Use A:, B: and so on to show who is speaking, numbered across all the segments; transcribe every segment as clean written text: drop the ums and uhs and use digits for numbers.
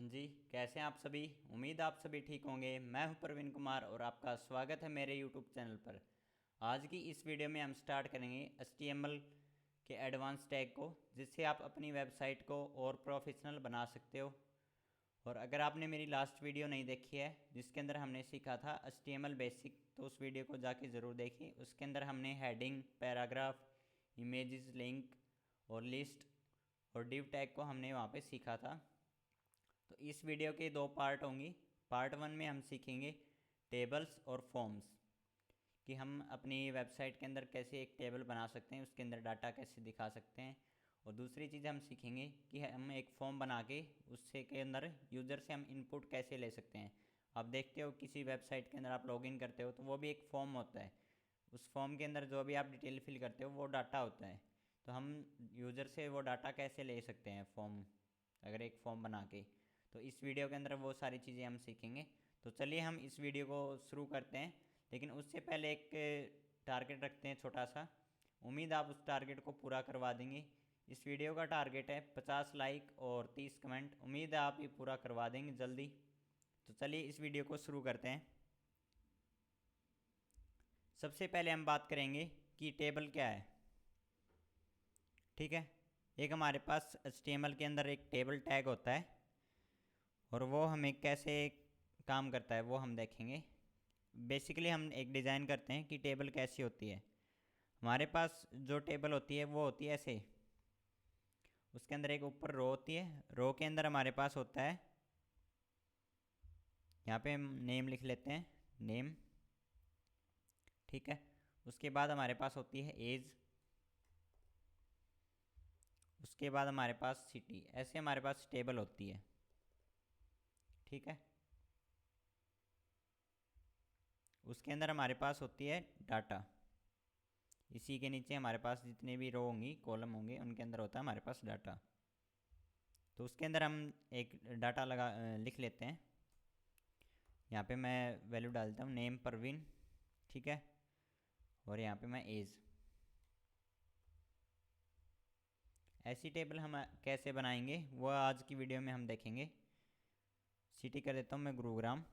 A: जी, कैसे हैं आप सभी। उम्मीद आप सभी ठीक होंगे। मैं हूं प्रवीण कुमार और आपका स्वागत है मेरे यूट्यूब चैनल पर। आज की इस वीडियो में हम स्टार्ट करेंगे HTML के एडवांस टैग को, जिससे आप अपनी वेबसाइट को और प्रोफेशनल बना सकते हो। और अगर आपने मेरी लास्ट वीडियो नहीं देखी है जिसके अंदर हमने सीखा था HTML बेसिक, तो उस वीडियो को जाके ज़रूर देखिए। उसके अंदर हमने हेडिंग, पैराग्राफ, इमेजेस, लिंक और लिस्ट और डिव टैग को हमने वहाँ पे सीखा था। तो इस वीडियो के दो पार्ट होंगी। पार्ट वन में हम सीखेंगे टेबल्स और फॉर्म्स, कि हम अपनी वेबसाइट के अंदर कैसे एक टेबल बना सकते हैं, उसके अंदर डाटा कैसे दिखा सकते हैं। और दूसरी चीज़ हम सीखेंगे कि हम एक फॉर्म बना के उससे के अंदर यूज़र से हम इनपुट कैसे ले सकते हैं। आप देखते हो किसी वेबसाइट के अंदर आप लॉगिन करते हो तो वो भी एक फॉर्म होता है। उस फॉर्म के अंदर जो भी आप डिटेल फिल करते हो वो डाटा होता है। तो हम यूज़र से वो डाटा कैसे ले सकते हैं फॉर्म, अगर एक फॉर्म बना के। तो इस वीडियो के अंदर वो सारी चीज़ें हम सीखेंगे। तो चलिए हम इस वीडियो को शुरू करते हैं, लेकिन उससे पहले एक टारगेट रखते हैं छोटा सा। उम्मीद आप उस टारगेट को पूरा करवा देंगे। इस वीडियो का टारगेट है 50 लाइक और 30 कमेंट। उम्मीद है आप ये पूरा करवा देंगे जल्दी। तो चलिए इस वीडियो को शुरू करते हैं। सबसे पहले हम बात करेंगे कि टेबल क्या है। ठीक है, एक हमारे पास HTML के अंदर एक टेबल टैग होता है और वो हमें कैसे काम करता है वो हम देखेंगे। बेसिकली हम एक डिज़ाइन करते हैं कि टेबल कैसी होती है। हमारे पास जो टेबल होती है वो होती है ऐसे। उसके अंदर एक ऊपर रो होती है, रो के अंदर हमारे पास होता है, यहाँ पे हम नेम लिख लेते हैं, नेम। ठीक है, उसके बाद हमारे पास होती है एज, उसके बाद हमारे पास सिटी। ऐसे हमारे पास टेबल होती है। ठीक है, उसके अंदर हमारे पास होती है डाटा। इसी के नीचे हमारे पास जितने भी रो होंगी, कॉलम होंगे, उनके अंदर होता है हमारे पास डाटा। तो उसके अंदर हम एक डाटा लिख लेते हैं। यहाँ पे मैं वैल्यू डालता हूँ नेम परवीन। ठीक है, और यहाँ पे मैं एज। ऐसी टेबल हम कैसे बनाएंगे वो आज की वीडियो में हम देखेंगे। सिटी कर देता हूँ मैं गुरुग्राम।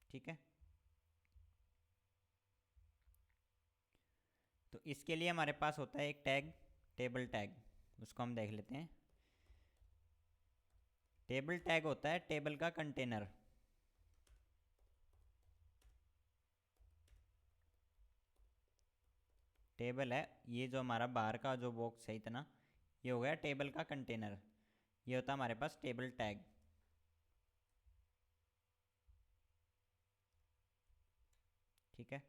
A: ठीक है, तो इसके लिए हमारे पास होता है एक टैग, टेबल टैग। उसको हम देख लेते हैं। टेबल टैग होता है टेबल का कंटेनर। टेबल है, ये जो हमारा बाहर का जो बॉक्स है इतना, ये हो गया टेबल का कंटेनर। ये होता है हमारे पास टेबल टैग। ठीक है,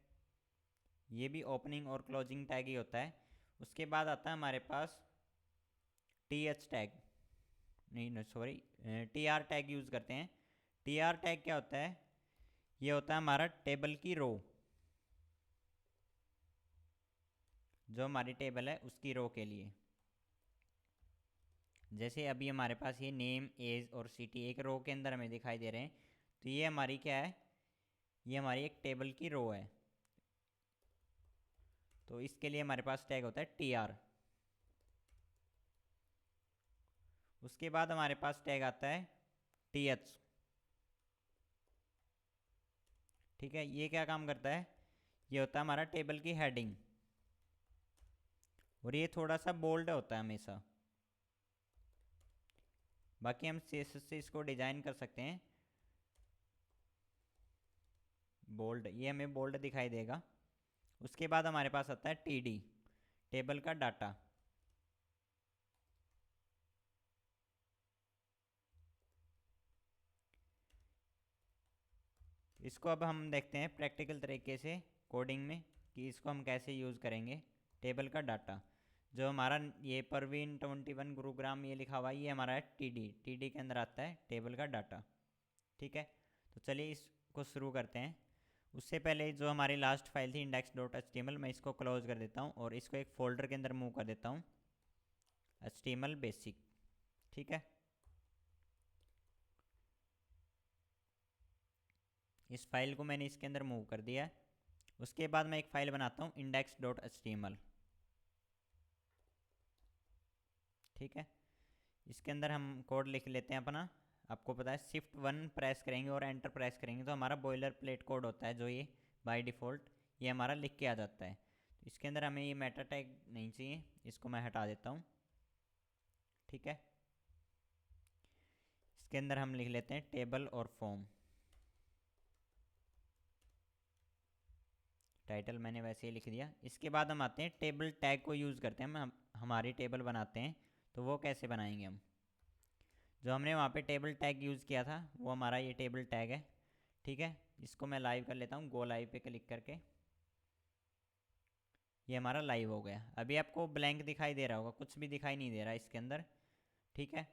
A: ये भी ओपनिंग और क्लोजिंग टैग ही होता है। उसके बाद आता है हमारे पास TH टैग, नहीं सॉरी, TR टैग यूज़ करते हैं। TR टैग क्या होता है? ये होता है हमारा टेबल की रो, जो हमारी टेबल है उसकी रो के लिए। जैसे अभी हमारे पास ये नेम, एज और सिटी एक रो के अंदर हमें दिखाई दे रहे हैं, तो ये हमारी क्या है? ये हमारी एक टेबल की रो है। तो इसके लिए हमारे पास टैग होता है TR। उसके बाद हमारे पास टैग आता है TH। ठीक है, ये क्या काम करता है? ये होता है हमारा टेबल की हेडिंग, और ये थोड़ा सा बोल्ड होता है हमेशा। बाकी हम CSS से इसको डिजाइन कर सकते हैं बोल्ड, ये हमें बोल्ड दिखाई देगा। उसके बाद हमारे पास आता है TD, टेबल का डाटा। इसको अब हम देखते हैं प्रैक्टिकल तरीके से कोडिंग में, कि इसको हम कैसे यूज़ करेंगे। टेबल का डाटा जो हमारा ये परवीन 21 गुरुग्राम ये लिखा हुआ है, ये हमारा है TD के अंदर आता है टेबल का डाटा। ठीक है, तो चलिए इसको शुरू करते हैं। उससे पहले जो हमारी लास्ट फाइल थी index.html, मैं इसको क्लोज कर देता हूँ और इसको एक फोल्डर के अंदर मूव कर देता हूँ, HTML बेसिक। ठीक है, इस फाइल को मैंने इसके अंदर मूव कर दिया है। उसके बाद मैं एक फ़ाइल बनाता हूँ index.html। ठीक है, इसके अंदर हम कोड लिख लेते हैं अपना। आपको पता है Shift 1 प्रेस करेंगे और एंटर प्रेस करेंगे तो हमारा बॉयलर प्लेट कोड होता है जो ये बाय डिफ़ॉल्ट ये हमारा लिख के आ जाता है। तो इसके अंदर हमें ये मेटा टैग नहीं चाहिए, इसको मैं हटा देता हूँ। ठीक है, इसके अंदर हम लिख लेते हैं टेबल और फॉर्म। टाइटल मैंने वैसे ही लिख दिया। इसके बाद हम आते हैं टेबल टैग को यूज़ करते हैं। हम हमारी टेबल बनाते हैं तो वो कैसे बनाएंगे हम। जो हमने वहाँ पे टेबल टैग यूज़ किया था वो हमारा ये टेबल टैग है। ठीक है, इसको मैं लाइव कर लेता हूँ, गो लाइव पे क्लिक करके। ये हमारा लाइव हो गया। अभी आपको ब्लैंक दिखाई दे रहा होगा, कुछ भी दिखाई नहीं दे रहा इसके अंदर। ठीक है,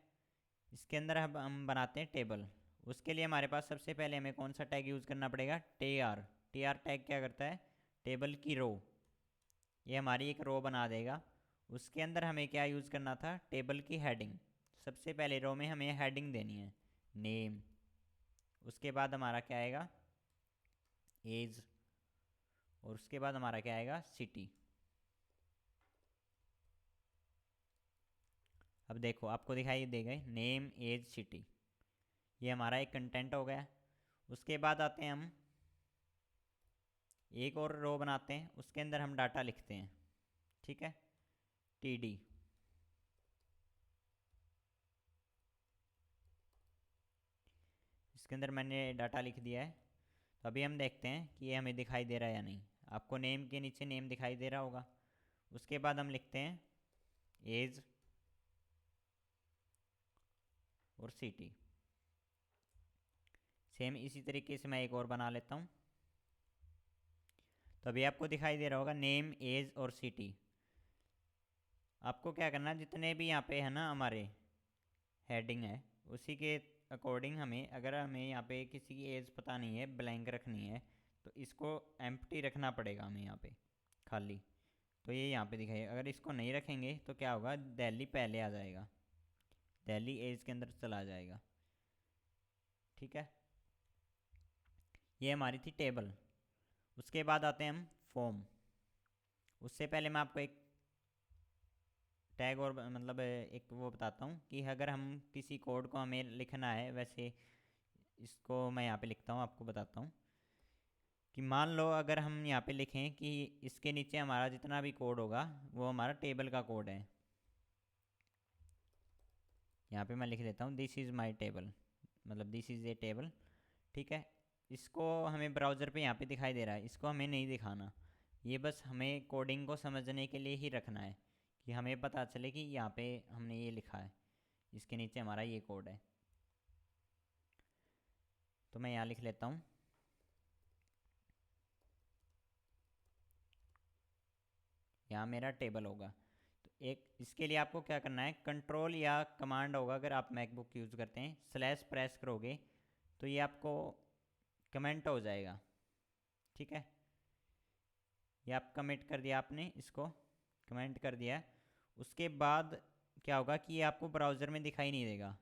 A: इसके अंदर हम बनाते हैं टेबल। उसके लिए हमारे पास सबसे पहले हमें कौन सा टैग यूज़ करना पड़ेगा, टी आर टैग क्या करता है, टेबल की रो, ये हमारी एक रो बना देगा। उसके अंदर हमें क्या यूज़ करना था, टेबल की हेडिंग। सबसे पहले रो में हमें हेडिंग देनी है, नेम। उसके बाद हमारा क्या आएगा, एज। और उसके बाद हमारा क्या आएगा, सिटी। अब देखो आपको दिखाई देगा नेम एज सिटी, ये हमारा एक कंटेंट हो गया। उसके बाद आते हैं हम एक और रो बनाते हैं, उसके अंदर हम डाटा लिखते हैं। ठीक है, टीडी। इसके अंदर मैंने डाटा लिख दिया है। तो अभी हम देखते हैं कि ये हमें दिखाई दे रहा है या नहीं। आपको नेम के नीचे नेम दिखाई दे रहा होगा। उसके बाद हम लिखते हैं एज और सिटी। सेम इसी तरीके से मैं एक और बना लेता हूँ। तो अभी आपको दिखाई दे रहा होगा नेम एज और सिटी। आपको क्या करना है, जितने भी यहाँ पे है ना हमारे हेडिंग है उसी के अकॉर्डिंग हमें, अगर हमें यहाँ पे किसी की एज पता नहीं है, ब्लैंक रखनी है, तो इसको एम्प्टी रखना पड़ेगा हमें यहाँ पे, खाली। तो ये यहाँ पे दिखाइए। अगर इसको नहीं रखेंगे तो क्या होगा, दिल्ली पहले आ जाएगा, दिल्ली एज के अंदर चला जाएगा। ठीक है, ये हमारी थी टेबल। उसके बाद आते हैं हम फॉर्म। उससे पहले मैं आपको एक टैग और मतलब एक वो बताता हूँ कि अगर हम किसी कोड को हमें लिखना है, वैसे इसको मैं यहाँ पे लिखता हूँ, आपको बताता हूँ कि मान लो अगर हम यहाँ पे लिखें कि इसके नीचे हमारा जितना भी कोड होगा वो हमारा टेबल का कोड है। यहाँ पे मैं लिख देता हूँ दिस इज़ माई टेबल, मतलब दिस इज़ ए टेबल। ठीक है, इसको हमें ब्राउज़र पे यहाँ पे दिखाई दे रहा है, इसको हमें नहीं दिखाना। ये बस हमें कोडिंग को समझने के लिए ही रखना है कि हमें पता चले कि यहाँ पे हमने ये लिखा है, इसके नीचे हमारा ये कोड है। तो मैं यहाँ लिख लेता हूँ, यहाँ मेरा टेबल होगा। तो एक इसके लिए आपको क्या करना है, कंट्रोल या कमांड होगा, अगर आप मैकबुक यूज़ करते हैं, स्लैश प्रेस करोगे तो ये आपको कमेंट हो जाएगा। ठीक है, ये आप कमेंट कर दिया, आपने इसको कमेंट कर दिया। उसके बाद क्या होगा कि ये आपको ब्राउज़र में दिखाई नहीं देगा।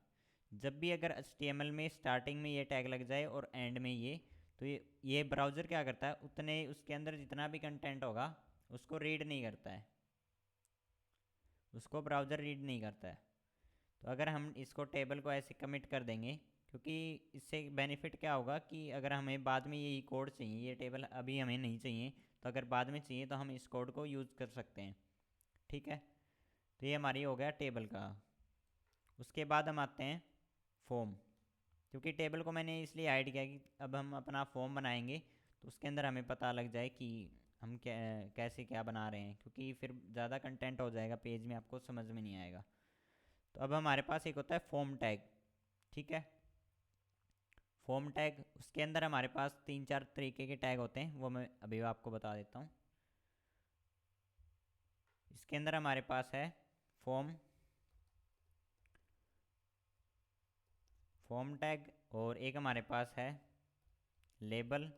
A: जब भी अगर HTML में स्टार्टिंग में ये टैग लग जाए और एंड में ये, तो ये ब्राउज़र क्या करता है, उतने उसके अंदर जितना भी कंटेंट होगा उसको रीड नहीं करता है, उसको ब्राउज़र रीड नहीं करता है। तो अगर हम इसको टेबल को ऐसे कमिट कर देंगे, क्योंकि इससे बेनिफिट क्या होगा कि अगर हमें बाद में यही कोड चाहिए, ये टेबल अभी हमें नहीं चाहिए, तो अगर बाद में चाहिए तो हम इस कोड को यूज़ कर सकते हैं। ठीक है, तो ये हमारी हो गया टेबल का। उसके बाद हम आते हैं फॉर्म। क्योंकि टेबल को मैंने इसलिए ऐड किया कि अब हम अपना फॉर्म बनाएंगे तो उसके अंदर हमें पता लग जाए कि हम कैसे क्या बना रहे हैं, क्योंकि फिर ज़्यादा कंटेंट हो जाएगा पेज में, आपको समझ में नहीं आएगा। तो अब हमारे पास एक होता है फॉर्म टैग। ठीक है, फॉर्म टैग, उसके अंदर हमारे पास 3-4 तरीके के टैग होते हैं, वो मैं अभी आपको बता देता हूँ। इसके अंदर हमारे पास है फॉर्म फॉर्म टैग, और एक हमारे पास है लेबल,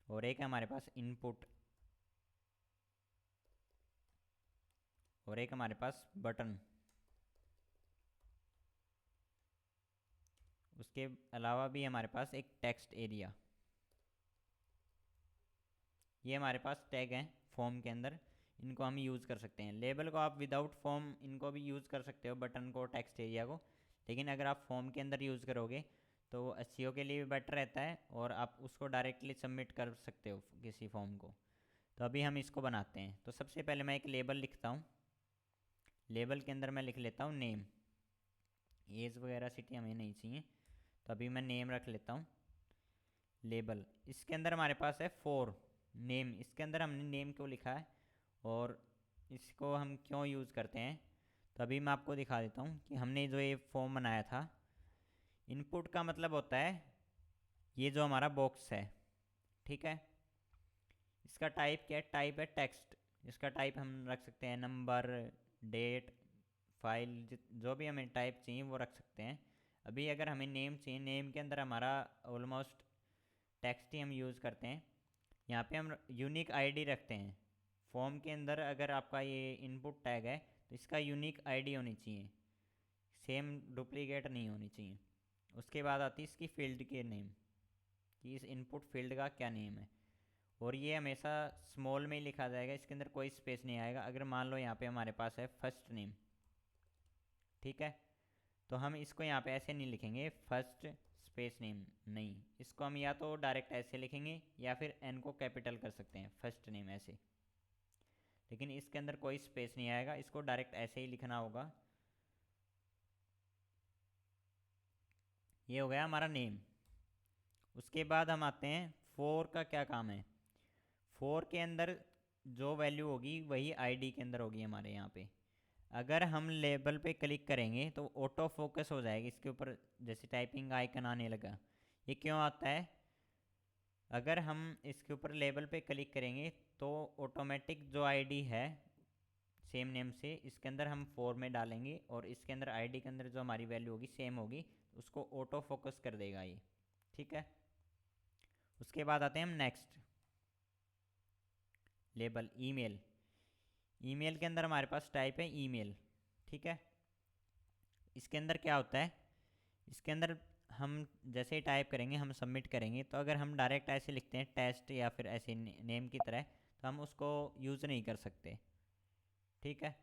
A: और एक हमारे पास इनपुट, और एक हमारे पास बटन। उसके अलावा भी हमारे पास एक टेक्स्ट एरिया। ये हमारे पास टैग हैं फॉर्म के अंदर। इनको हम यूज़ कर सकते हैं। लेबल को आप विदाउट फॉर्म इनको भी यूज़ कर सकते हो, बटन को, टेक्स्ट एरिया को, लेकिन अगर आप फॉर्म के अंदर यूज़ करोगे तो एसईओ के लिए भी बेटर रहता है और आप उसको डायरेक्टली सबमिट कर सकते हो किसी फॉर्म को। तो अभी हम इसको बनाते हैं। तो सबसे पहले मैं एक लेबल लिखता हूँ। लेबल के अंदर मैं लिख लेता हूँ नेम। एज वगैरह सिटी हमें नहीं चाहिए, तो अभी मैं नेम रख लेता हूँ। लेबल इसके अंदर हमारे पास है फॉर नेम। इसके अंदर हमने नेम क्यों लिखा है और इसको हम क्यों यूज़ करते हैं, तो अभी मैं आपको दिखा देता हूँ कि हमने जो ये फॉर्म बनाया था, इनपुट का मतलब होता है ये जो हमारा बॉक्स है, ठीक है। इसका टाइप क्या है, टाइप है टेक्स्ट। इसका टाइप हम रख सकते हैं नंबर, डेट, फाइल, जो भी हमें टाइप चाहिए वो रख सकते हैं। अभी अगर हमें नेम चाहिए, नेम के अंदर हमारा ऑलमोस्ट टेक्स्ट ही हम यूज़ करते हैं। यहाँ पे हम यूनिक आईडी रखते हैं। फॉर्म के अंदर अगर आपका ये इनपुट टैग है तो इसका यूनिक आईडी होनी चाहिए, सेम डुप्लीकेट नहीं होनी चाहिए। उसके बाद आती है इसकी फील्ड के नेम, कि इस इनपुट फील्ड का क्या नेम है, और ये हमेशा स्मॉल में ही लिखा जाएगा, इसके अंदर कोई स्पेस नहीं आएगा। अगर मान लो यहाँ पे हमारे पास है फर्स्ट नेम, ठीक है, तो हम इसको यहाँ पे ऐसे नहीं लिखेंगे फर्स्ट स्पेस नेम, नहीं, इसको हम या तो डायरेक्ट ऐसे लिखेंगे या फिर एन को कैपिटल कर सकते हैं, फर्स्ट नेम ऐसे, लेकिन इसके अंदर कोई स्पेस नहीं आएगा, इसको डायरेक्ट ऐसे ही लिखना होगा। ये हो गया हमारा नेम। उसके बाद हम आते हैं फोर का क्या काम है। फोर के अंदर जो वैल्यू होगी वही आईडी के अंदर होगी हमारे यहाँ पे। अगर हम लेबल पे क्लिक करेंगे तो ऑटो फोकस हो जाएगी इसके ऊपर, जैसे टाइपिंग आइकन आने लगा। ये क्यों आता है, अगर हम इसके ऊपर लेबल पे क्लिक करेंगे तो ऑटोमेटिक जो आईडी है सेम नेम से इसके अंदर हम फोर में डालेंगे और इसके अंदर आईडी के अंदर जो हमारी वैल्यू होगी सेम होगी, उसको ऑटो फोकस कर देगा ये, ठीक है। उसके बाद आते हैं हम नेक्स्ट लेबल ईमेल। ईमेल के अंदर हमारे पास टाइप है ईमेल, ठीक है। इसके अंदर क्या होता है, इसके अंदर हम जैसे ही टाइप करेंगे, हम सबमिट करेंगे, तो अगर हम डायरेक्ट ऐसे लिखते हैं टेस्ट या फिर ऐसे नेम की तरह, तो हम उसको यूज़ नहीं कर सकते, ठीक है।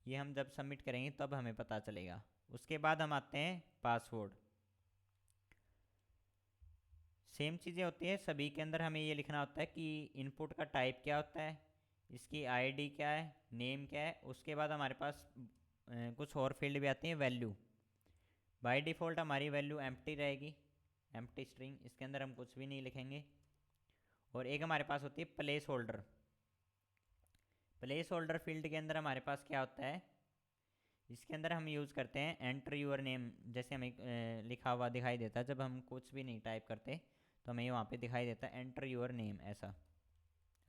A: ये हम जब सबमिट करेंगे तब हमें पता चलेगा। उसके बाद हम आते हैं पासवर्ड। सेम चीज़ें होती है सभी के अंदर, हमें ये लिखना होता है कि इनपुट का टाइप क्या होता है, इसकी आईडी क्या है, नेम क्या है। उसके बाद हमारे पास कुछ और फील्ड भी आती हैं। वैल्यू बाय डिफ़ॉल्ट हमारी वैल्यू एम्प्टी रहेगी, एम्प्टी स्ट्रिंग, इसके अंदर हम कुछ भी नहीं लिखेंगे। और एक हमारे पास होती है place holder. Place holder field के अंदर हमारे पास क्या होता है, इसके अंदर हम यूज़ करते हैं एंटर यूर नेम। जैसे हमें लिखा हुआ दिखाई देता है जब हम कुछ भी नहीं टाइप करते, तो हमें वहाँ पे दिखाई देता है एंटर यूर नेम ऐसा।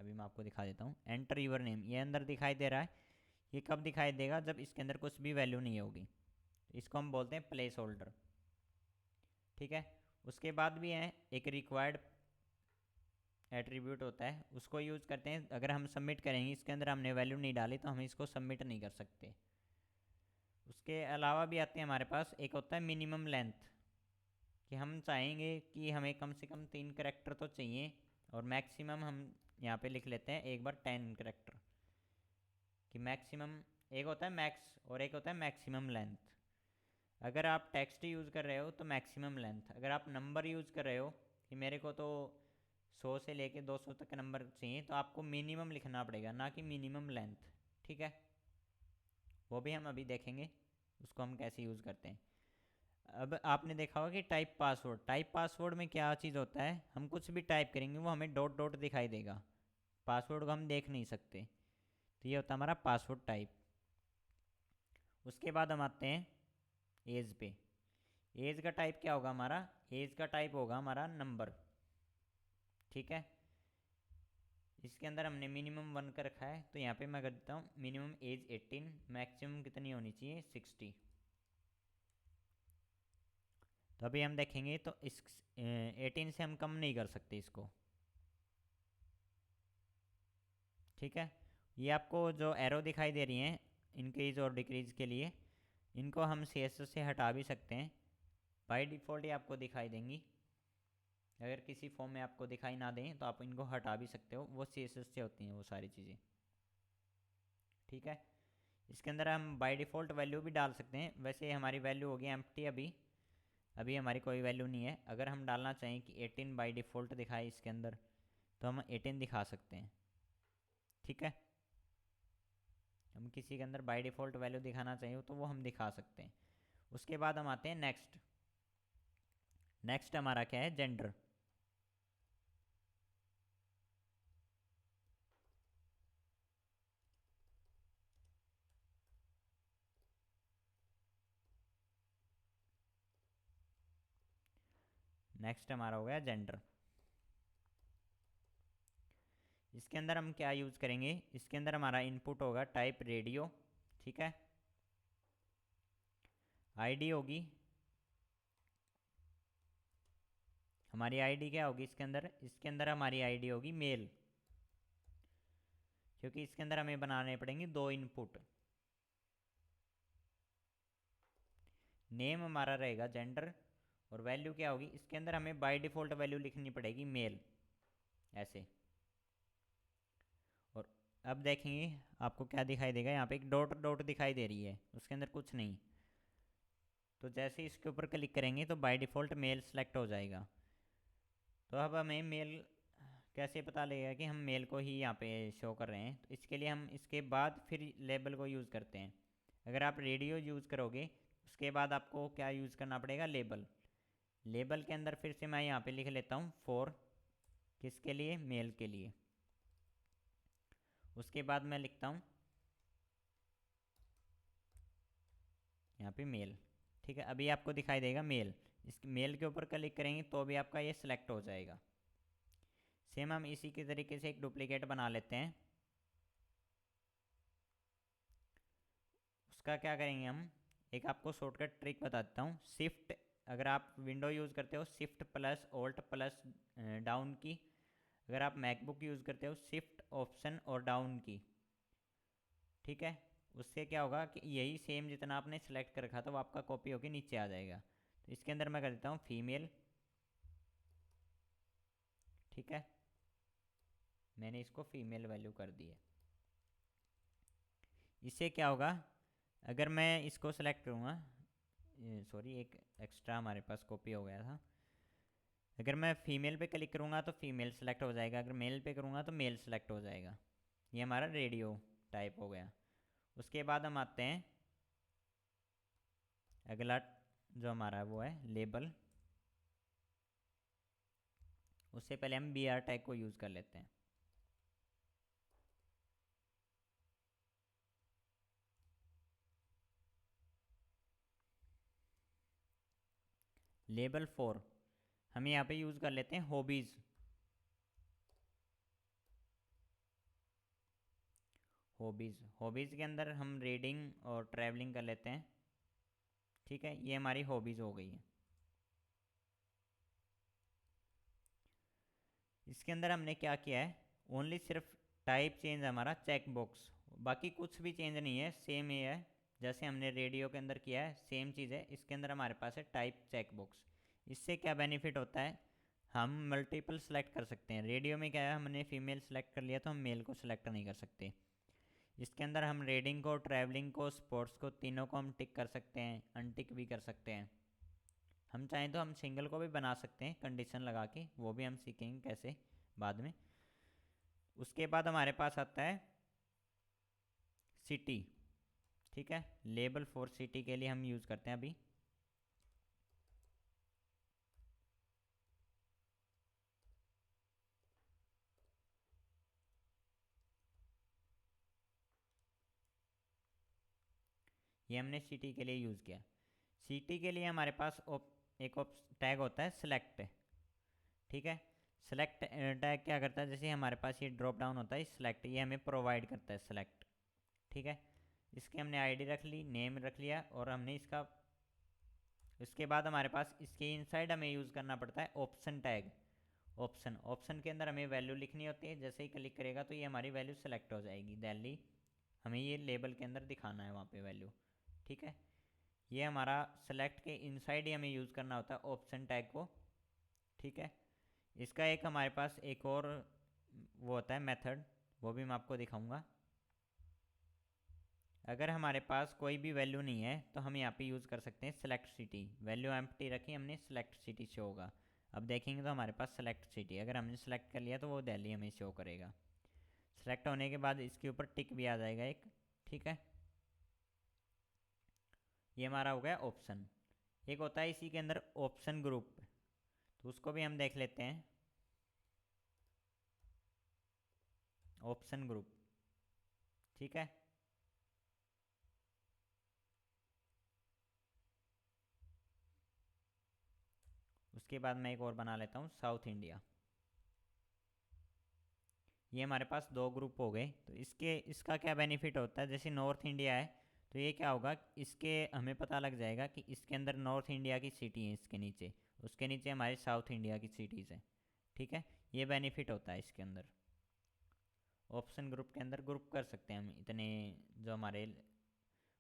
A: अभी मैं आपको दिखा देता हूँ, एंटर यूर नेम ये अंदर दिखाई दे रहा है। ये कब दिखाई देगा, जब इसके अंदर कुछ भी वैल्यू नहीं होगी। इसको हम बोलते हैं प्लेस होल्डर, ठीक है। उसके बाद भी है एक रिक्वायर्ड एट्रीब्यूट होता है, उसको यूज़ करते हैं। अगर हम सबमिट करेंगे, इसके अंदर हमने वैल्यू नहीं डाली तो हम इसको सबमिट नहीं कर सकते। उसके अलावा भी आते हैं हमारे पास, एक होता है मिनिमम लेंथ, कि हम चाहेंगे कि हमें कम से कम 3 करैक्टर तो चाहिए, और मैक्सिमम हम यहाँ पे लिख लेते हैं एक बार 10 करैक्टर, कि मैक्सिमम एक होता है मैक्स और एक होता है मैक्सिमम लेंथ। अगर आप टेक्स्ट यूज़ कर रहे हो तो मैक्सिमम लेंथ, अगर आप नंबर यूज़ कर रहे हो कि मेरे को तो 100 से लेके 200 तक नंबर चाहिए, तो आपको मिनिमम लिखना पड़ेगा, ना कि मिनिमम लेंथ, ठीक है। वो भी हम अभी देखेंगे उसको हम कैसे यूज़ करते हैं। अब आपने देखा होगा कि टाइप पासवर्ड, टाइप पासवर्ड में क्या चीज़ होता है, हम कुछ भी टाइप करेंगे वो हमें डॉट डॉट दिखाई देगा, पासवर्ड को हम देख नहीं सकते। तो ये होता है हमारा पासवर्ड टाइप। उसके बाद हम आते हैं एज पे। एज का टाइप क्या होगा हमारा, एज का टाइप होगा हमारा नंबर, ठीक है। इसके अंदर हमने मिनिमम 1 कर रखा है, तो यहाँ पे मैं कर देता हूँ मिनिमम एज 18, मैक्सिमम कितनी होनी चाहिए 60। तो अभी हम देखेंगे तो इस 18 से हम कम नहीं कर सकते इसको, ठीक है। ये आपको जो एरो दिखाई दे रही हैं इंक्रीज और डिक्रीज के लिए, इनको हम CSS से हटा भी सकते हैं, बाय डिफ़ॉल्ट ये आपको दिखाई देंगी। अगर किसी फॉर्म में आपको दिखाई ना दें तो आप इनको हटा भी सकते हो, वो CSS से होती हैं वो सारी चीज़ें। ठीक है, इसके अंदर हम बाय डिफ़ॉल्ट वैल्यू भी डाल सकते हैं। वैसे हमारी वैल्यू होगी एम्प्टी, अभी अभी हमारी कोई वैल्यू नहीं है। अगर हम डालना चाहें कि 18 बाय डिफ़ॉल्ट दिखाए इसके अंदर, तो हम 18 दिखा सकते हैं। ठीक है, हम किसी के अंदर बाय डिफ़ॉल्ट वैल्यू दिखाना चाहिए तो वो हम दिखा सकते हैं। उसके बाद हम आते हैं नेक्स्ट। नेक्स्ट हमारा क्या है, जेंडर। नेक्स्ट हमारा हो गया जेंडर। इसके अंदर हम क्या यूज़ करेंगे, इसके अंदर हमारा इनपुट होगा टाइप रेडियो। ठीक है, आईडी होगी हमारी, आईडी क्या होगी इसके अंदर, इसके अंदर हमारी आईडी होगी मेल, क्योंकि इसके अंदर हमें बनाने पड़ेंगे 2 इनपुट। नेम हमारा रहेगा जेंडर, और वैल्यू क्या होगी इसके अंदर हमें बाय डिफ़ॉल्ट वैल्यू लिखनी पड़ेगी मेल, ऐसे। और अब देखेंगे आपको क्या दिखाई देगा, यहाँ पे एक डॉट डॉट दिखाई दे रही है, उसके अंदर कुछ नहीं। तो जैसे इसके ऊपर क्लिक करेंगे तो बाय डिफ़ॉल्ट मेल सेलेक्ट हो जाएगा। तो अब हमें मेल कैसे पता लगेगा कि हम मेल को ही यहाँ पे शो कर रहे हैं, तो इसके लिए हम इसके बाद फिर लेबल को यूज़ करते हैं। अगर आप रेडियो यूज़ करोगे उसके बाद आपको क्या यूज़ करना पड़ेगा, लेबल। लेबल के अंदर फिर से मैं यहाँ पे लिख लेता हूँ फॉर, किसके लिए, मेल के लिए। उसके बाद मैं लिखता हूँ यहाँ पे मेल। ठीक है, अभी आपको दिखाई देगा मेल। इस मेल के ऊपर क्लिक करेंगे तो भी आपका ये सिलेक्ट हो जाएगा। सेम हम इसी के तरीके से एक डुप्लीकेट बना लेते हैं। उसका क्या करेंगे हम, एक आपको शॉर्टकट ट्रिक बता देता हूँ। शिफ्ट, अगर आप विंडो यूज़ करते हो shift plus alt plus down की, अगर आप मैकबुक यूज़ करते हो शिफ्ट ऑप्शन और डाउन की। ठीक है, उससे क्या होगा कि यही सेम जितना आपने सेलेक्ट कर रखा था वो आपका कॉपी होकर नीचे आ जाएगा। तो इसके अंदर मैं कर देता हूँ फीमेल। ठीक है, मैंने इसको फीमेल वैल्यू कर दी है। इससे क्या होगा, अगर मैं इसको सेलेक्ट करूँगा, सॉरी एक एक्स्ट्रा हमारे पास कॉपी हो गया था। अगर मैं फीमेल पे क्लिक करूँगा तो फीमेल सेलेक्ट हो जाएगा, अगर मेल पे करूँगा तो मेल सेलेक्ट हो जाएगा। ये हमारा रेडियो टाइप हो गया। उसके बाद हम आते हैं अगला जो हमारा वो है लेबल। उससे पहले हम BR टैग को यूज़ कर लेते हैं। लेबल 4 हम यहाँ पे यूज़ कर लेते हैं हॉबीज़। हॉबीज़ के अंदर हम रीडिंग और ट्रैवलिंग कर लेते हैं। ठीक है, ये हमारी हॉबीज़ हो गई है। इसके अंदर हमने क्या किया है, ओनली सिर्फ टाइप चेंज हमारा चेक बॉक्स, बाकी कुछ भी चेंज नहीं है, सेम ये है जैसे हमने रेडियो के अंदर किया है, सेम चीज़ है। इसके अंदर हमारे पास है टाइप चेक बॉक्स। इससे क्या बेनिफिट होता है, हम मल्टीपल सेलेक्ट कर सकते हैं। रेडियो में क्या है, हमने फीमेल सेलेक्ट कर लिया तो हम मेल को सिलेक्ट नहीं कर सकते। इसके अंदर हम रीडिंग को, ट्रैवलिंग को, स्पोर्ट्स को, तीनों को हम टिक कर सकते हैं, अनटिक भी कर सकते हैं। हम चाहें तो हम सिंगल को भी बना सकते हैं कंडीशन लगा के, वो भी हम सीखेंगे कैसे बाद में। उसके बाद हमारे पास आता है सिटी। ठीक है, लेबल 4 सिटी के लिए हम यूज़ करते हैं अभी। ये हमने सिटी के लिए यूज़ किया। सिटी के लिए हमारे पास एक टैग होता है सेलेक्ट। ठीक है, सेलेक्ट टैग क्या करता है, जैसे हमारे पास ये ड्रॉप डाउन होता है सेलेक्ट, ये हमें प्रोवाइड करता है सेलेक्ट। ठीक है, इसकी हमने आईडी रख ली, नेम रख लिया, और हमने इसका, इसके बाद हमारे पास इसके इनसाइड हमें यूज़ करना पड़ता है ऑप्शन टैग। ऑप्शन के अंदर हमें वैल्यू लिखनी होती है, जैसे ही क्लिक करेगा तो ये हमारी वैल्यू सेलेक्ट हो जाएगी दिल्ली, हमें ये लेबल के अंदर दिखाना है वहाँ पे वैल्यू। ठीक है, ये हमारा सेलेक्ट के इनसाइड ही हमें यूज़ करना होता है ऑप्शन टैग को। ठीक है, इसका एक हमारे पास एक और वो होता है मेथड, वो भी मैं आपको दिखाऊंगा। अगर हमारे पास कोई भी वैल्यू नहीं है तो हम यहाँ पे यूज़ कर सकते हैं सेलेक्ट सिटी। वैल्यू एम्प्टी रखी हमने, सेलेक्ट सिटी शो होगा। अब देखेंगे तो हमारे पास सेलेक्ट सिटी, अगर हमने सेलेक्ट कर लिया तो वो दिल्ली हमें शो करेगा। सेलेक्ट होने के बाद इसके ऊपर टिक भी आ जाएगा एक, ठीक है। ये हमारा हो गया ऑप्शन। एक होता है इसी के अंदर ऑप्शन ग्रुप, तो उसको भी हम देख लेते हैं। ऑप्शन ग्रुप, ठीक है। उसके बाद मैं एक और बना लेता हूँ, साउथ इंडिया। ये हमारे पास दो ग्रुप हो गए। तो इसका क्या बेनिफिट होता है, जैसे नॉर्थ इंडिया है तो ये क्या होगा, इसके हमें पता लग जाएगा कि इसके अंदर नॉर्थ इंडिया की सिटी है, इसके नीचे, उसके नीचे हमारे साउथ इंडिया की सिटीज़ हैं, ठीक है। ये बेनिफिट होता है इसके अंदर। ऑप्शन ग्रुप के अंदर ग्रुप कर सकते हैं हम इतने, जो हमारे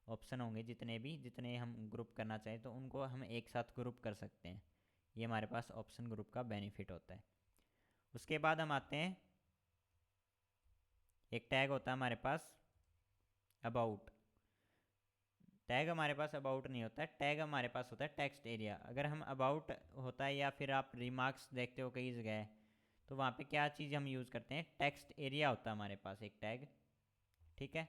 A: ऑप्शन होंगे जितने हम ग्रुप करना चाहें तो उनको हम एक साथ ग्रुप कर सकते हैं। ये हमारे पास ऑप्शन ग्रुप का बेनिफिट होता है। उसके बाद हम आते हैं, एक टैग होता है हमारे पास अबाउट। टैग हमारे पास अबाउट नहीं होता है, टैग हमारे पास होता है टेक्स्ट एरिया। अगर हम अबाउट होता है या फिर आप रिमार्क्स देखते हो कई जगह, तो वहाँ पे क्या चीज़ हम यूज़ करते हैं, टेक्स्ट एरिया होता है हमारे पास एक टैग, ठीक है।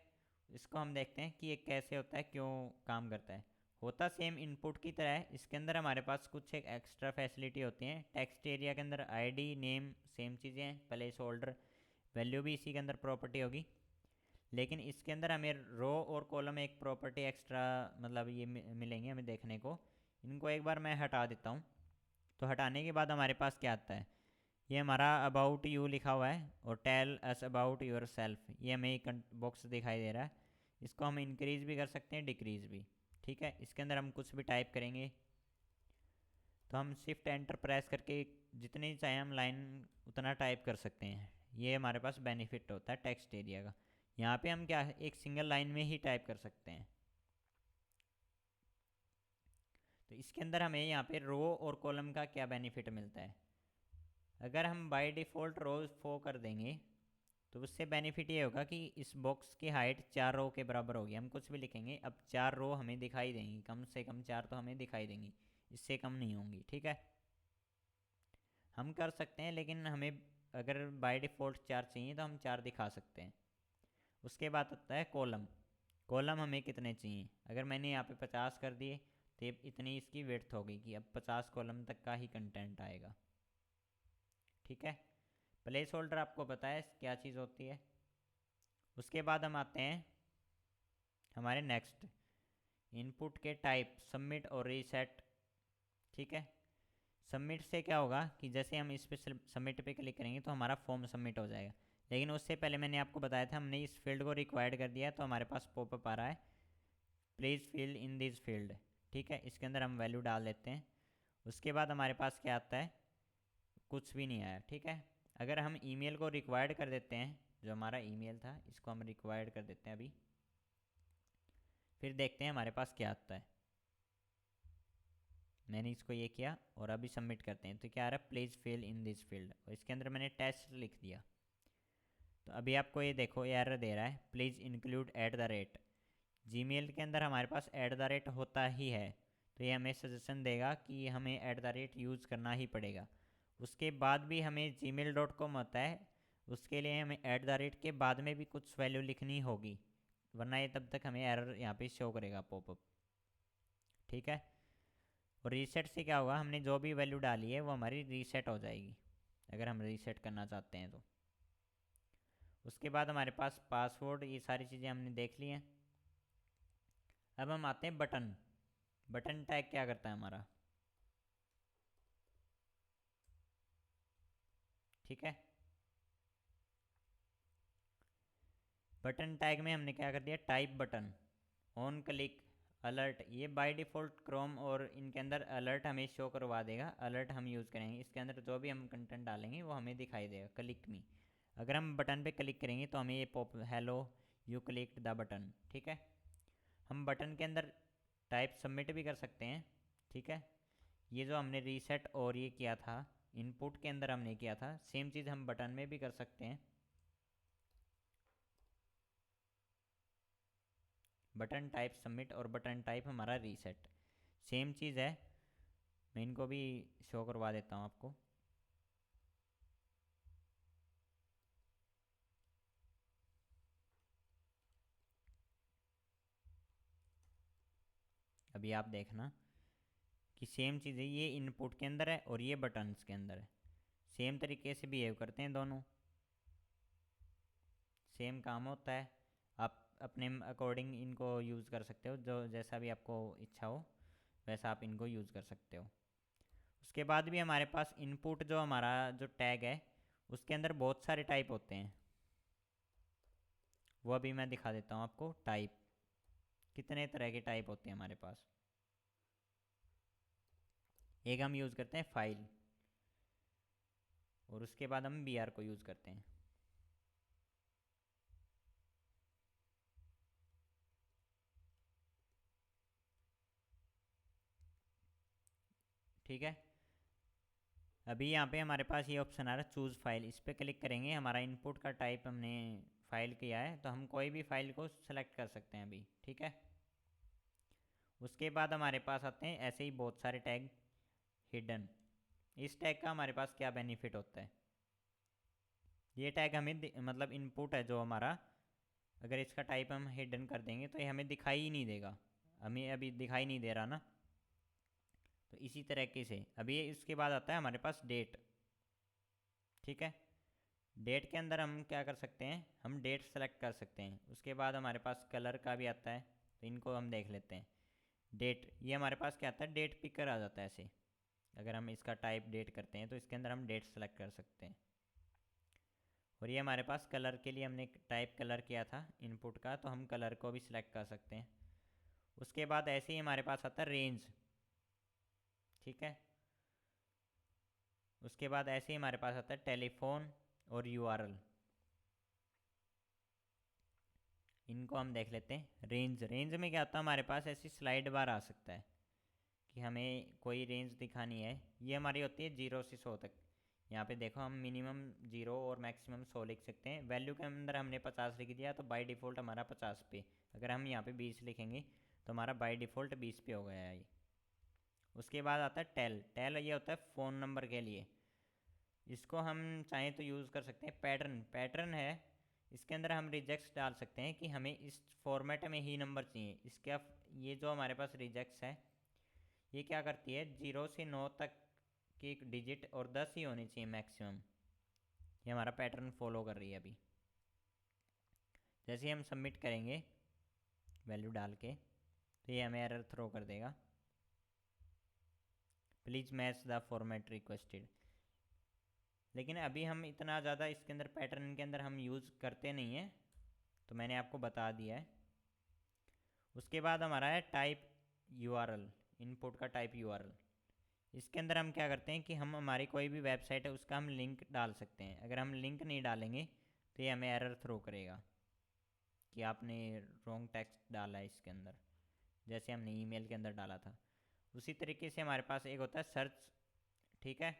A: इसको हम देखते हैं कि ये कैसे होता है, क्यों काम करता है। होता सेम इनपुट की तरह है, इसके अंदर हमारे पास कुछ एक एक्स्ट्रा फैसिलिटी होती है। टेक्स्ट एरिया के अंदर आईडी नेम सेम चीज़ें हैं, प्लेस होल्डर वैल्यू भी इसी के अंदर प्रॉपर्टी होगी। लेकिन इसके अंदर हमें रो और कॉलम एक प्रॉपर्टी एक्स्ट्रा मतलब ये मिलेंगे हमें देखने को। इनको एक बार मैं हटा देता हूँ। तो हटाने के बाद हमारे पास क्या आता है, ये हमारा अबाउट यू लिखा हुआ है और tell us about yourself, ये हमें एक बॉक्स दिखाई दे रहा है। इसको हम इंक्रीज़ भी कर सकते हैं, डिक्रीज़ भी, ठीक है। इसके अंदर हम कुछ भी टाइप करेंगे तो हम शिफ्ट एंटर प्रेस करके जितनी चाहे हम लाइन उतना टाइप कर सकते हैं। ये हमारे पास बेनिफिट होता है टेक्स्ट एरिया का। यहाँ पे हम क्या है, एक सिंगल लाइन में ही टाइप कर सकते हैं। तो इसके अंदर हमें यहाँ पे रो और कॉलम का क्या बेनिफिट मिलता है, अगर हम बाय डिफ़ॉल्ट रोज 4 कर देंगे तो उससे बेनिफिट ये होगा कि इस बॉक्स की हाइट 4 रो के बराबर होगी। हम कुछ भी लिखेंगे अब 4 रो हमें दिखाई देंगी, कम से कम 4 तो हमें दिखाई देंगी, इससे कम नहीं होंगी, ठीक है। हम कर सकते हैं, लेकिन हमें अगर बाय डिफ़ॉल्ट 4 चाहिए तो हम 4 दिखा सकते हैं। उसके बाद आता है कॉलम। कॉलम हमें कितने चाहिए, अगर मैंने यहाँ पे 50 कर दिए तो इतनी इसकी विड्थ होगी कि अब 50 कॉलम तक का ही कंटेंट आएगा, ठीक है। प्लेस होल्डर आपको पता है क्या चीज़ होती है। उसके बाद हम आते हैं हमारे नेक्स्ट, इनपुट के टाइप सबमिट और रीसेट, ठीक है। सबमिट से क्या होगा कि जैसे हम इस पे सबमिट पे क्लिक करेंगे तो हमारा फॉर्म सबमिट हो जाएगा। लेकिन उससे पहले मैंने आपको बताया था हमने इस फील्ड को रिक्वायर्ड कर दिया है, तो हमारे पास पॉपअप आ रहा है please fill in this field, ठीक है। इसके अंदर हम वैल्यू डाल देते हैं। उसके बाद हमारे पास क्या आता है, कुछ भी नहीं आया, ठीक है। अगर हम ईमेल को रिक्वायर्ड कर देते हैं, जो हमारा ईमेल था इसको हम रिक्वायर्ड कर देते हैं अभी, फिर देखते हैं हमारे पास क्या आता है। मैंने इसको ये किया और अभी सबमिट करते हैं तो क्या आ रहा है, please fill in this field, और इसके अंदर मैंने टेस्ट लिख दिया। तो अभी आपको ये देखो ये एरर दे रहा है, please include at the rate. Gmail के अंदर हमारे पास एट द रेट होता ही है, तो ये हमें सजेशन देगा कि हमें एट द रेट यूज़ करना ही पड़ेगा। उसके बाद भी हमें gmail.com होता है, उसके लिए हमें एट द रेट के बाद में भी कुछ वैल्यू लिखनी होगी, वरना ये तब तक हमें एरर यहाँ पे शो करेगा पॉपअप, ठीक है। और रीसेट से क्या होगा, हमने जो भी वैल्यू डाली है वो हमारी रीसेट हो जाएगी अगर हम रीसेट करना चाहते हैं तो। उसके बाद हमारे पास पासवर्ड, ये सारी चीज़ें हमने देख ली हैं। अब हम आते हैं बटन। बटन टैग क्या करता है हमारा, ठीक है। बटन टैग में हमने क्या कर दिया, type button, on click, alert. ये बाय डिफ़ॉल्ट क्रोम और इनके अंदर अलर्ट हमें शो करवा देगा। अलर्ट हम यूज़ करेंगे, इसके अंदर जो भी हम कंटेंट डालेंगे वो हमें दिखाई देगा, क्लिक मी। अगर हम बटन पे क्लिक करेंगे तो हमें ये pop hello you clicked the button, ठीक है। हम बटन के अंदर टाइप सबमिट भी कर सकते हैं, ठीक है। ये जो हमने रीसेट और ये किया था इनपुट के अंदर हमने किया था, सेम चीज़ हम बटन में भी कर सकते हैं। बटन टाइप सबमिट और बटन टाइप हमारा रीसेट, सेम चीज़ है। मैं इनको भी शो करवा देता हूँ आपको। अभी आप देखना कि सेम चीज़ है, ये इनपुट के अंदर है और ये बटन्स के अंदर है। सेम तरीके से बिहेव करते हैं दोनों, सेम काम होता है। आप अपने अकॉर्डिंग इनको यूज़ कर सकते हो, जो जैसा भी आपको इच्छा हो वैसा आप इनको यूज़ कर सकते हो। उसके बाद भी हमारे पास इनपुट जो हमारा जो टैग है उसके अंदर बहुत सारे टाइप होते हैं, वो अभी मैं दिखा देता हूँ आपको। टाइप, कितने तरह के टाइप होते हैं हमारे पास। एक हम यूज़ करते हैं फाइल, और उसके बाद हम br को यूज़ करते हैं। ठीक है, अभी यहाँ पे हमारे पास ये ऑप्शन आ रहा है चूज़ फाइल, इस पर क्लिक करेंगे। हमारा इनपुट का टाइप हमने फाइल किया है, तो हम कोई भी फाइल को सेलेक्ट कर सकते हैं अभी। ठीक है, उसके बाद हमारे पास आते हैं ऐसे ही बहुत सारे टैग हिडन। इस टैग का हमारे पास क्या बेनिफिट होता है, ये टैग हमें मतलब इनपुट है जो हमारा, अगर इसका टाइप हम हिडन कर देंगे तो ये हमें दिखाई ही नहीं देगा। हमें अभी दिखाई नहीं दे रहा ना, तो इसी तरीके से अभी इसके बाद आता है हमारे पास डेट। ठीक है, डेट के अंदर हम क्या कर सकते हैं, हम डेट सेलेक्ट कर सकते हैं। उसके बाद हमारे पास कलर का भी आता है, तो इनको हम देख लेते हैं। डेट, ये हमारे पास क्या आता है, डेट पिकर आ जाता है ऐसे। अगर हम इसका टाइप डेट करते हैं तो इसके अंदर हम डेट सेलेक्ट कर सकते हैं। और ये हमारे पास कलर के लिए हमने टाइप कलर किया था इनपुट का, तो हम कलर को भी सिलेक्ट कर सकते हैं। उसके बाद ऐसे ही हमारे पास आता है रेंज। ठीक है, उसके बाद ऐसे ही हमारे पास आता है टेलीफोन और यूआरएल। इनको हम देख लेते हैं। रेंज, रेंज में क्या होता है, हमारे पास ऐसी स्लाइड बार आ सकता है कि हमें कोई रेंज दिखानी है। ये हमारी होती है 0 से 100 तक। यहाँ पे देखो हम मिनिमम 0 और मैक्सिमम 100 लिख सकते हैं। वैल्यू के अंदर हमने 50 लिख दिया, तो बाय डिफ़ॉल्ट हमारा 50 पे। अगर हम यहाँ पे 20 लिखेंगे तो हमारा बाय डिफ़ॉल्ट 20 पे हो गया है ये। उसके बाद आता है टेल। टेल ये होता है फ़ोन नंबर के लिए, इसको हम चाहें तो यूज़ कर सकते हैं। पैटर्न, पैटर्न है, इसके अंदर हम रिजेक्ट्स डाल सकते हैं कि हमें इस फॉर्मेट में ही नंबर चाहिए। इसका ये जो हमारे पास रिजेक्ट्स है, ये क्या करती है, 0 से 9 तक की एक डिजिट और 10 ही होनी चाहिए मैक्सिमम। ये हमारा पैटर्न फॉलो कर रही है अभी। जैसे ही हम सबमिट करेंगे वैल्यू डाल के, तो ये हमें एरर थ्रो कर देगा, please match the format requested. लेकिन अभी हम इतना ज़्यादा इसके अंदर पैटर्न के अंदर हम यूज़ करते नहीं हैं, तो मैंने आपको बता दिया है। उसके बाद हमारा है टाइप यूआरएल, इनपुट का टाइप यूआरएल। इसके अंदर हम क्या करते हैं कि हम हमारी कोई भी वेबसाइट है उसका हम लिंक डाल सकते हैं। अगर हम लिंक नहीं डालेंगे तो ये हमें एरर थ्रो करेगा कि आपने रॉन्ग टेक्स्ट डाला है इसके अंदर, जैसे हमने ईमेल के अंदर डाला था। उसी तरीके से हमारे पास एक होता है सर्च। ठीक है,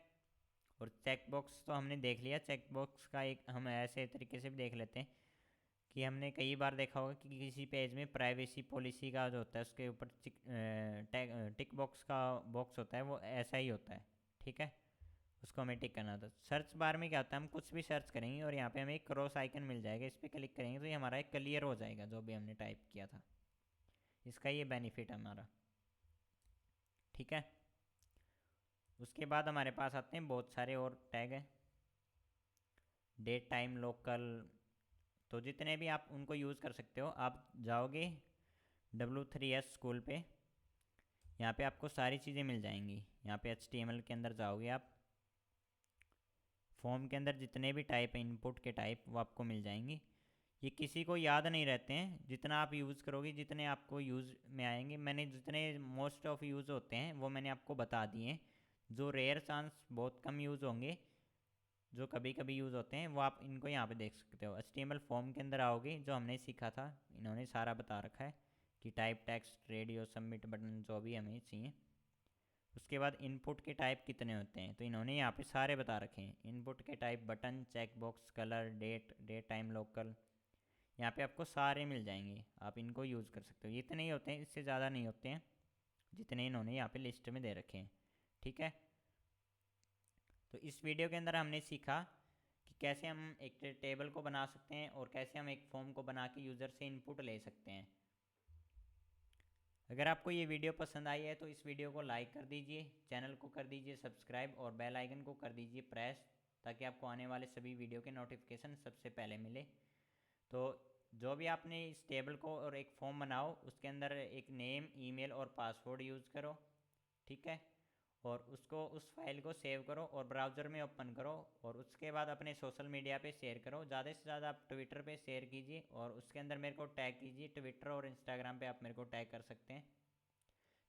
A: और चेक बॉक्स तो हमने देख लिया। चेक बॉक्स का एक हम ऐसे तरीके से भी देख लेते हैं कि हमने कई बार देखा होगा कि किसी पेज में प्राइवेसी पॉलिसी का जो होता है उसके ऊपर टिक बॉक्स का बॉक्स होता है, वो ऐसा ही होता है। ठीक है, उसको हमें टिक करना था। सर्च बार में क्या होता है, हम कुछ भी सर्च करेंगे और यहाँ पे हमें एक क्रॉस आइकन मिल जाएगा, इस पर क्लिक करेंगे तो ये हमारा एक क्लियर हो जाएगा जो भी हमने टाइप किया था। इसका ये बेनिफिट है हमारा। ठीक है, उसके बाद हमारे पास आते हैं बहुत सारे और टैग हैं, डेट टाइम लोकल। तो जितने भी आप उनको यूज़ कर सकते हो। आप जाओगे W3S स्कूल पे, यहाँ पे आपको सारी चीज़ें मिल जाएंगी। यहाँ पे HTML के अंदर जाओगे आप, फॉर्म के अंदर जितने भी टाइप हैं इनपुट के टाइप वो आपको मिल जाएंगे। ये किसी को याद नहीं रहते हैं, जितना आप यूज़ करोगे जितने आपको यूज़ में आएंगे। मैंने जितने मोस्ट ऑफ यूज़ होते हैं वो मैंने आपको बता दिए हैं। जो रेयर चांस बहुत कम यूज़ होंगे, जो कभी कभी यूज़ होते हैं, वो आप इनको यहाँ पे देख सकते हो। HTML फॉर्म के अंदर आओगे, जो हमने सीखा था इन्होंने सारा बता रखा है कि type text radio submit button जो भी हमें चाहिए उसके बाद इनपुट के टाइप कितने होते हैं, तो इन्होंने यहाँ पे सारे बता रखे हैं। इनपुट के type button, check box, colour, date time, local, यहाँ पे आपको सारे मिल जाएंगे, आप इनको यूज़ कर सकते हो। इतने ही होते हैं, इससे ज़्यादा नहीं होते हैं जितने इन्होंने यहाँ पे लिस्ट में दे रखे हैं, ठीक है। तो इस वीडियो के अंदर हमने सीखा कि कैसे हम एक टेबल को बना सकते हैं और कैसे हम एक फॉर्म को बना के यूज़र से इनपुट ले सकते हैं। अगर आपको ये वीडियो पसंद आई है तो इस वीडियो को लाइक कर दीजिए, चैनल को कर दीजिए सब्सक्राइब और बेल आइकन को कर दीजिए प्रेस, ताकि आपको आने वाले सभी वीडियो के नोटिफिकेशन सबसे पहले मिले। तो जो भी आपने इस टेबल को और एक फॉर्म बनाओ, उसके अंदर एक नेम, ईमेल और पासवर्ड यूज़ करो, ठीक है। और उसको, उस फाइल को सेव करो और ब्राउज़र में ओपन करो और उसके बाद अपने सोशल मीडिया पे शेयर करो। ज़्यादा से ज़्यादा आप ट्विटर पे शेयर कीजिए और उसके अंदर मेरे को टैग कीजिए। ट्विटर और इंस्टाग्राम पे आप मेरे को टैग कर सकते हैं।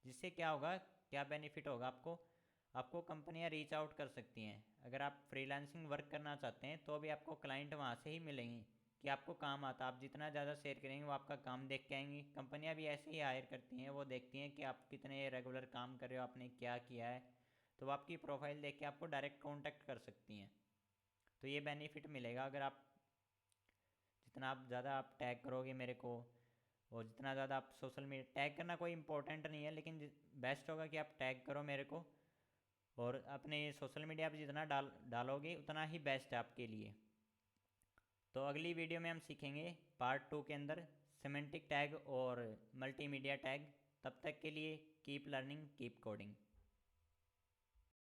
A: जिससे क्या होगा, क्या बेनिफिट होगा आपको, आपको कंपनियां रीच आउट कर सकती हैं। अगर आप फ्रीलांसिंग वर्क करना चाहते हैं तो भी आपको क्लाइंट वहाँ से ही मिलेंगे कि आपको काम आता। आप जितना ज़्यादा शेयर करेंगे वो आपका काम देख के आएंगी। कंपनियां भी ऐसे ही हायर करती हैं, वो देखती हैं कि आप कितने रेगुलर काम कर रहे हो, आपने क्या किया है, तो वो आपकी प्रोफाइल देख के आपको डायरेक्ट कांटेक्ट कर सकती हैं। तो ये बेनिफिट मिलेगा अगर आप, जितना आप ज़्यादा आप टैग करोगे मेरे को, और जितना ज़्यादा आप सोशल मीडिया, टैग करना कोई इंपॉर्टेंट नहीं है, लेकिन बेस्ट होगा कि आप टैग करो मेरे को और अपने सोशल मीडिया पर जितना डालोगे उतना ही बेस्ट है आपके लिए। तो अगली वीडियो में हम सीखेंगे पार्ट 2 के अंदर सिमेंटिक टैग और मल्टीमीडिया टैग। तब तक के लिए कीप लर्निंग, कीप कोडिंग।